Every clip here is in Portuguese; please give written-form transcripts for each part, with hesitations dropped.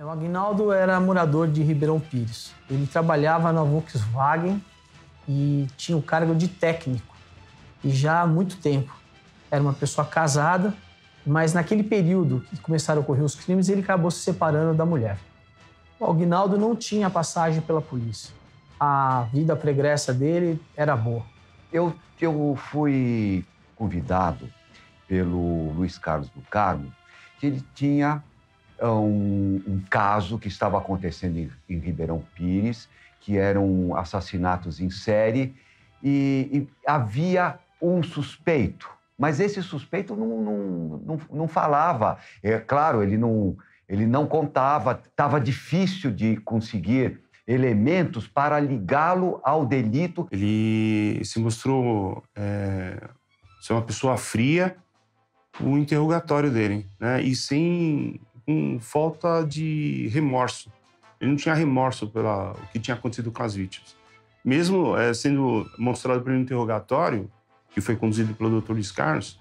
O Aguinaldo era morador de Ribeirão Pires. Ele trabalhava na Volkswagen e tinha o cargo de técnico. E já há muito tempo. Era uma pessoa casada, mas naquele período que começaram a ocorrer os crimes, ele acabou se separando da mulher. O Aguinaldo não tinha passagem pela polícia. A vida pregressa dele era boa. Eu fui convidado pelo Luiz Carlos do Carmo, que ele tinha um caso que estava acontecendo em Ribeirão Pires, que eram assassinatos em série, e havia um suspeito. Mas esse suspeito não falava. É claro, ele não contava, estava difícil de conseguir elementos para ligá-lo ao delito. Ele se mostrou ser uma pessoa fria, o interrogatório dele, né? E com falta de remorso. Ele não tinha remorso pelo que tinha acontecido com as vítimas. Mesmo sendo mostrado pelo interrogatório, que foi conduzido pelo Dr. Luiz Carlos,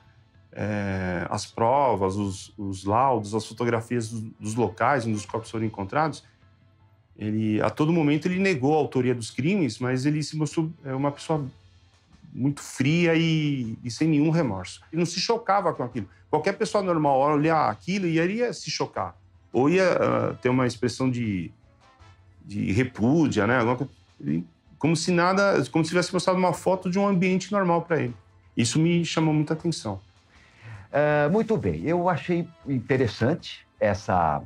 as provas, os laudos, as fotografias dos locais onde os corpos foram encontrados, a todo momento ele negou a autoria dos crimes, mas ele se mostrou uma pessoa muito fria e sem nenhum remorso. Ele não se chocava com aquilo. Qualquer pessoa normal olhar aquilo e iria se chocar. Ou ia ter uma expressão de repúdia, né? Como se tivesse mostrado uma foto de um ambiente normal para ele. Isso me chamou muita atenção. Muito bem. Eu achei interessante essa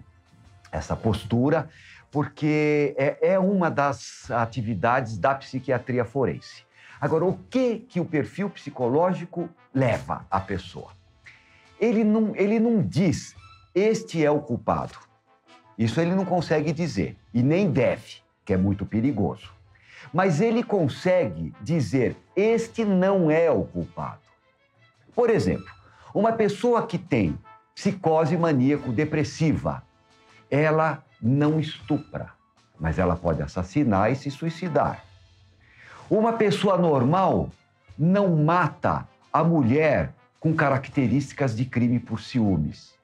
postura, porque é uma das atividades da psiquiatria forense. Agora, o que o perfil psicológico leva a pessoa? Ele não diz, este é o culpado. Isso ele não consegue dizer, e nem deve, que é muito perigoso. Mas ele consegue dizer, este não é o culpado. Por exemplo, uma pessoa que tem psicose maníaco-depressiva, ela não estupra, mas ela pode assassinar e se suicidar. Uma pessoa normal não mata a mulher com características de crime por ciúmes,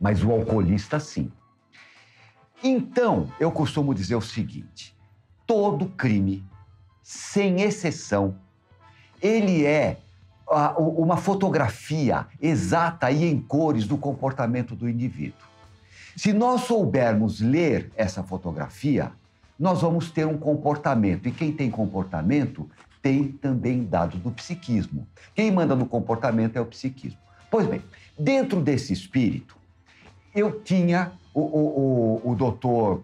mas o alcoolista sim. Então, eu costumo dizer o seguinte, todo crime, sem exceção, ele é uma fotografia exata e em cores do comportamento do indivíduo. Se nós soubermos ler essa fotografia, nós vamos ter um comportamento. E quem tem comportamento tem também dados do psiquismo. Quem manda no comportamento é o psiquismo. Pois bem, dentro desse espírito, eu tinha o doutor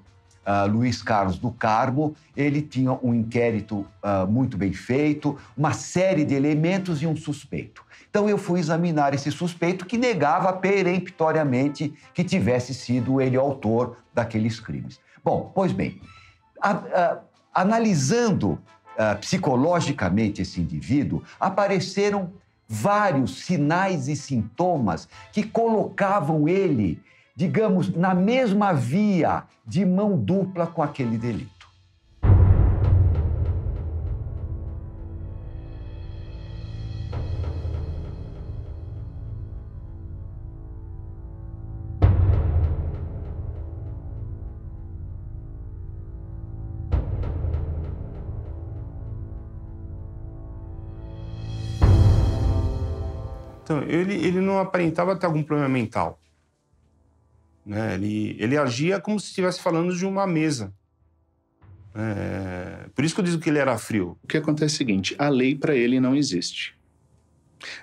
Luiz Carlos do Carmo, ele tinha um inquérito muito bem feito, uma série de elementos e um suspeito. Então eu fui examinar esse suspeito que negava peremptoriamente que tivesse sido ele o autor daqueles crimes. Bom, pois bem, analisando psicologicamente esse indivíduo, apareceram vários sinais e sintomas que colocavam ele, digamos, na mesma via de mão dupla com aquele delito. Então, ele não aparentava ter algum problema mental. Né? Ele agia como se estivesse falando de uma mesa. Por isso que eu digo que ele era frio. O que acontece é o seguinte, a lei para ele não existe.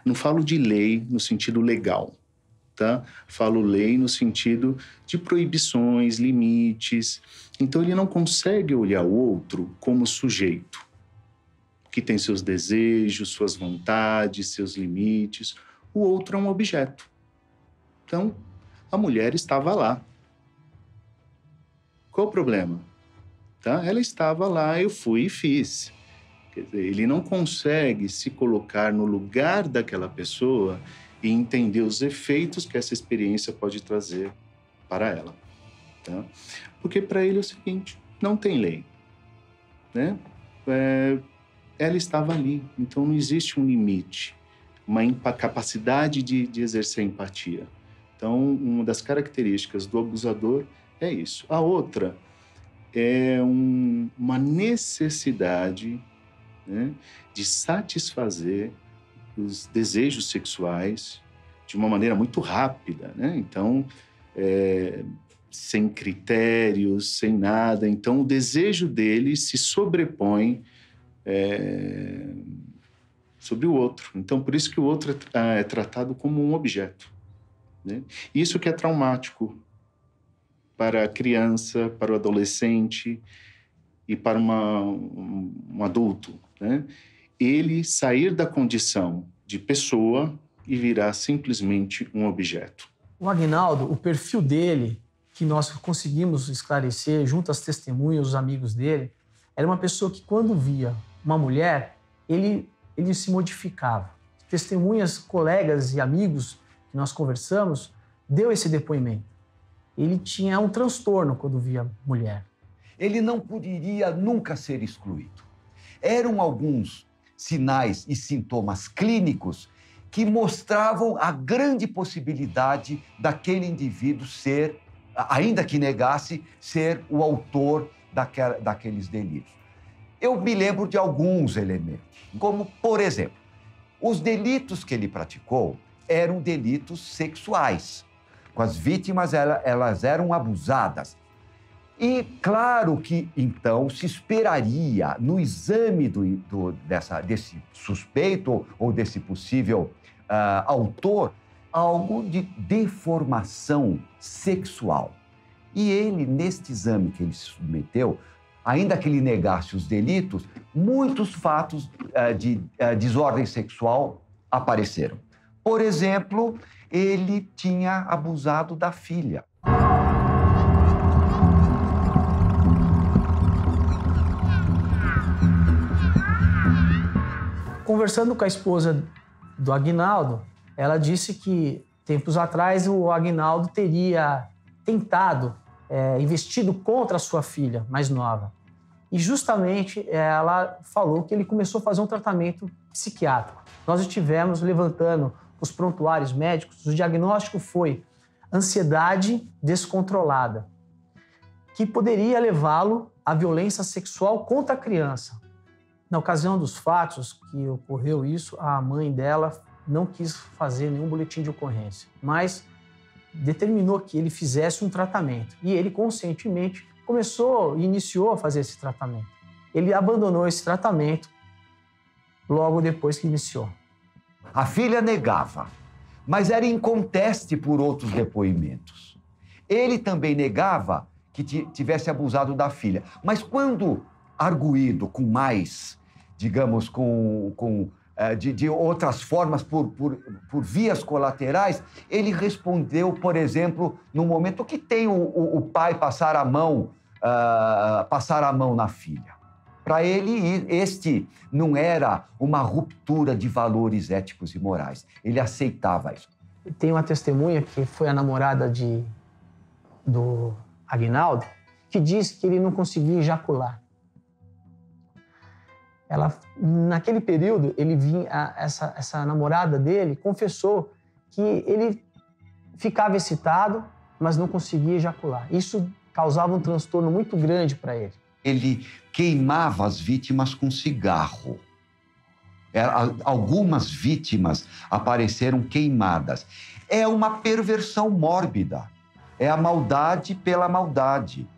Não falo de lei no sentido legal, tá? Falo lei no sentido de proibições, limites. Então ele não consegue olhar o outro como sujeito, que tem seus desejos, suas vontades, seus limites. O outro é um objeto. Então, a mulher estava lá. Qual o problema? Tá? Ela estava lá, eu fui e fiz. Quer dizer, ele não consegue se colocar no lugar daquela pessoa e entender os efeitos que essa experiência pode trazer para ela. Tá? Porque para ele é o seguinte, não tem lei. Né? Ela estava ali, então não existe um limite, uma capacidade de exercer empatia. Então, uma das características do abusador É isso. A outra é uma necessidade, né, de satisfazer os desejos sexuais de uma maneira muito rápida, né? Então, sem critérios, sem nada. Então, o desejo dele se sobrepõe sobre o outro. Então, por isso que o outro é tratado como um objeto, né? Isso que é traumático para a criança, para o adolescente e para um adulto, né? Ele sair da condição de pessoa e virar simplesmente um objeto. O Aguinaldo, o perfil dele, que nós conseguimos esclarecer junto às testemunhas, os amigos dele, era uma pessoa que, quando via uma mulher, ele se modificava. Testemunhas, colegas e amigos que nós conversamos, deu esse depoimento. Ele tinha um transtorno quando via mulher. Ele não poderia nunca ser excluído. Eram alguns sinais e sintomas clínicos que mostravam a grande possibilidade daquele indivíduo ser, ainda que negasse, ser o autor daqueles delitos. Eu me lembro de alguns elementos, como, por exemplo, os delitos que ele praticou eram delitos sexuais. Com as vítimas, elas eram abusadas. E claro que, então, se esperaria, no exame desse suspeito ou desse possível autor, algo de deformação sexual. E ele, neste exame que ele se submeteu, ainda que ele negasse os delitos, muitos fatos de desordem sexual apareceram. Por exemplo, ele tinha abusado da filha. Conversando com a esposa do Aguinaldo, ela disse que, tempos atrás, o Aguinaldo teria tentado, investido contra a sua filha mais nova. E justamente ela falou que ele começou a fazer um tratamento psiquiátrico. Nós estivemos levantando os prontuários médicos, o diagnóstico foi ansiedade descontrolada, que poderia levá-lo à violência sexual contra a criança. Na ocasião dos fatos que ocorreu isso, a mãe dela não quis fazer nenhum boletim de ocorrência, mas determinou que ele fizesse um tratamento. E ele, conscientemente, iniciou a fazer esse tratamento. Ele abandonou esse tratamento logo depois que iniciou. A filha negava, mas era inconteste por outros depoimentos. Ele também negava que tivesse abusado da filha, mas quando arguído com mais, digamos, de outras formas, por vias colaterais, ele respondeu, por exemplo, no momento que tem o pai passar a mão na filha. Para ele, este não era uma ruptura de valores éticos e morais. Ele aceitava isso. Tem uma testemunha que foi a namorada do Aguinaldo, que disse que ele não conseguia ejacular. Naquele período, essa namorada dele confessou que ele ficava excitado, mas não conseguia ejacular. Isso causava um transtorno muito grande para ele. Ele queimava as vítimas com cigarro. Algumas vítimas apareceram queimadas. É uma perversão mórbida. É a maldade pela maldade.